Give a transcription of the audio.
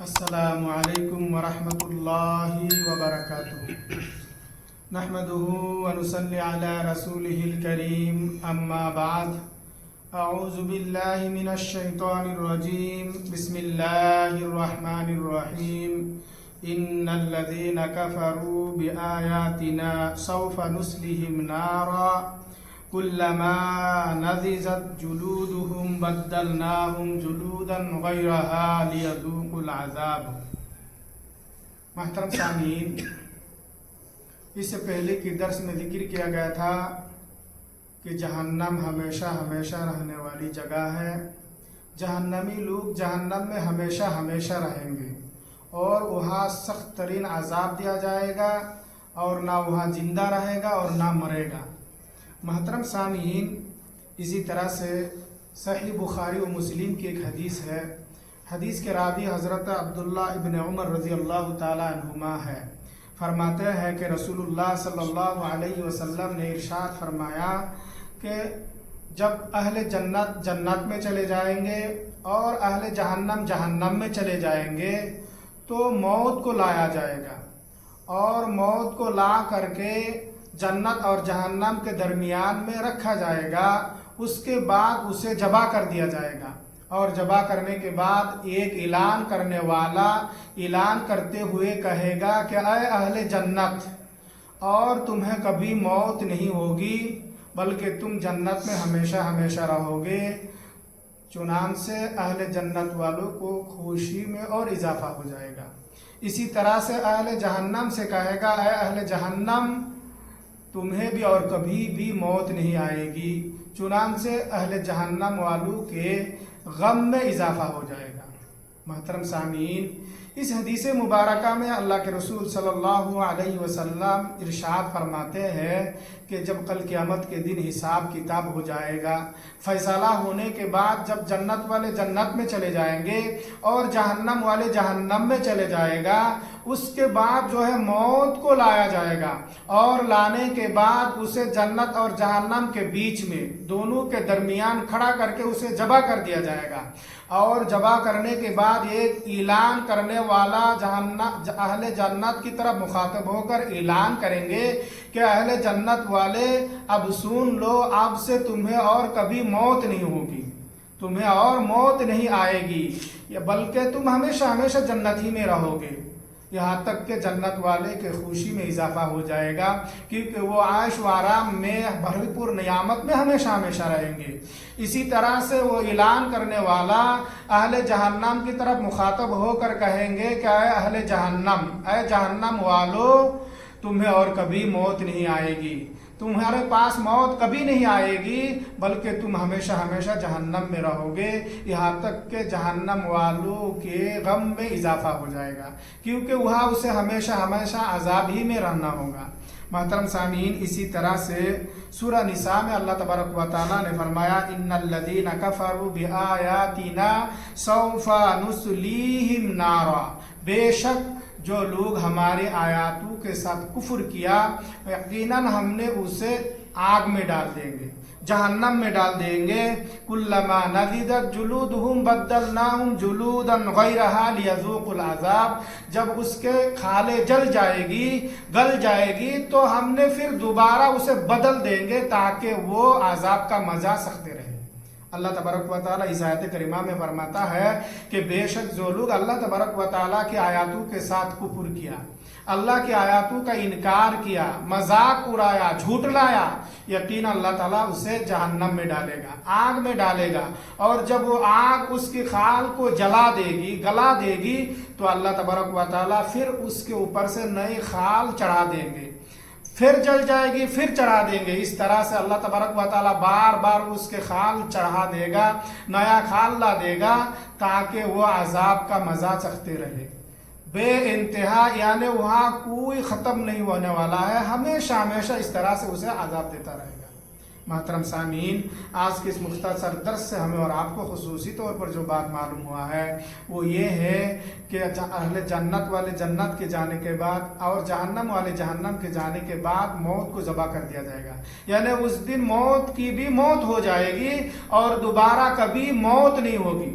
السلام علیکم ورحمۃ اللہ وبرکاتہ نحمده ونصلی علی رسوله الکریم اما بعد اعوذ باللہ من الشیطان الرجیم بسم اللہ الرحمن الرحیم ان الذین کفروا بآیاتنا سوف نصلہم نارا کلما نضجت جلودهم بدلناهم جلودا غیرها لیذوقوا العذاب۔ محترم سامعین، اس سے پہلے کے درس میں ذکر کیا گیا تھا کہ جہنم ہمیشہ ہمیشہ رہنے والی جگہ ہے۔ جہنمی لوگ جہنم میں ہمیشہ ہمیشہ رہیں گے اور وہاں سخت ترین عذاب دیا جائے گا، اور نہ وہاں زندہ رہے گا اور نہ مرے گا۔ محترم سامعین، اسی طرح سے صحیح بخاری و مسلم کی ایک حدیث ہے۔ حدیث کے راوی حضرت عبداللہ ابن عمر رضی اللہ تعالی عنہما ہے۔ فرماتے ہیں کہ رسول اللہ صلی اللہ علیہ وسلم نے ارشاد فرمایا کہ جب اہل جنت جنت میں چلے جائیں گے اور اہل جہنم جہنم میں چلے جائیں گے تو موت کو لایا جائے گا، اور موت کو لا کر کے جنت اور جہنم کے درمیان میں رکھا جائے گا۔ اس کے بعد اسے ذبح کر دیا جائے گا، اور ذبح کرنے کے بعد ایک اعلان کرنے والا اعلان کرتے ہوئے کہے گا کہ اے اہل جنت، اور تمہیں کبھی موت نہیں ہوگی بلکہ تم جنت میں ہمیشہ ہمیشہ رہو گے۔ چنانچہ اہل جنت والوں کو خوشی میں اور اضافہ ہو جائے گا۔ اسی طرح سے اہل جہنم سے کہے گا اے اہل جہنم، تمہیں بھی اور کبھی بھی موت نہیں آئے گی۔ چنانچہ اہل جہنم والوں کے غم میں اضافہ ہو جائے گا۔ محترم سامعین، اس حدیث مبارکہ میں اللہ کے رسول صلی اللہ علیہ وسلم ارشاد فرماتے ہیں کہ جب کل قیامت کے دن حساب کتاب ہو جائے گا، فیصلہ ہونے کے بعد جب جنت والے جنت میں چلے جائیں گے اور جہنم والے جہنم میں چلے جائے گا، اس کے بعد جو ہے موت کو لایا جائے گا، اور لانے کے بعد اسے جنت اور جہنم کے بیچ میں دونوں کے درمیان کھڑا کر کے اسے ذبح کر دیا جائے گا، اور ذبح کرنے کے بعد ایک اعلان کرنے والا اہل جنت کی طرف مخاطب ہو کر اعلان کریں گے کہ اہل جنت والے اب سن لو، اب سے تمہیں اور کبھی موت نہیں ہوگی، تمہیں اور موت نہیں آئے گی، بلکہ تم ہمیشہ ہمیشہ جنت ہی میں رہو گے۔ یہاں تک کہ جنت والے کے خوشی میں اضافہ ہو جائے گا، کیونکہ وہ عیش و آرام میں بھرپور نعمت میں ہمیشہ ہمیشہ رہیں گے۔ اسی طرح سے وہ اعلان کرنے والا اہل جہنم کی طرف مخاطب ہو کر کہیں گے کہ اے اہل جہنم، اے جہنم والو، تمہیں اور کبھی موت نہیں آئے گی، تمہارے پاس موت کبھی نہیں آئے گی، بلکہ تم ہمیشہ ہمیشہ جہنم میں رہو گے، یہاں تک کہ جہنم والوں کے غم میں اضافہ ہو جائے گا، کیونکہ وہاں اسے ہمیشہ ہمیشہ عذاب ہی میں رہنا ہوگا۔ محترم سامعین، اسی طرح سے سورہ نساء میں اللہ تبارک و تعالیٰ نے فرمایا ان الذین کفروا بآیاتنا سوف نصلیہم نارا، بے شک جو لوگ ہمارے آیاتوں کے ساتھ کفر کیا، یقیناً ہم نے اسے آگ میں ڈال دیں گے، جہنم میں ڈال دیں گے۔ کلما نضجت جلودہم بدلناہم جلودا غیرہا لیذوقوا العذاب، جب اس کے کھالیں جل جائے گی تو ہم نے پھر دوبارہ اسے بدل دیں گے تاکہ وہ عذاب کا مزہ سکتے رہے۔ اللہ تبارک و تعالیٰ اس آیت کریمہ میں فرماتا ہے کہ بے شک جو لوگ اللہ تبارک و تعالیٰ کی آیاتوں کے ساتھ کفر کیا، اللہ کی آیاتوں کا انکار کیا، مذاق اڑایا، جھوٹلایا، یقینا اللہ تعالیٰ اسے جہنم میں ڈالے گا، آگ میں ڈالے گا، اور جب وہ آگ اس کی خال کو جلا دے گی، گلا دے گی، تو اللہ تبارک و تعالیٰ پھر اس کے اوپر سے نئی خال چڑھا دیں گے، پھر جل جائے گی، پھر چڑھا دیں گے۔ اس طرح سے اللہ تبارک و تعالیٰ بار بار اس کے خال چڑھا دے گا، نیا خال لا دے گا، تاکہ وہ عذاب کا مزہ چکھتے رہے بے انتہا، یعنی وہاں کوئی ختم نہیں ہونے والا ہے، ہمیشہ ہمیشہ اس طرح سے اسے عذاب دیتا رہے گا۔ محترم سامعین، آج کے اس مختصر درس سے ہمیں اور آپ کو خصوصی طور پر جو بات معلوم ہوا ہے وہ یہ ہے کہ اہل جنت والے جنت کے جانے کے بعد اور جہنم والے جہنم کے جانے کے بعد موت کو ذبح کر دیا جائے گا، یعنی اس دن موت کی بھی موت ہو جائے گی اور دوبارہ کبھی موت نہیں ہوگی۔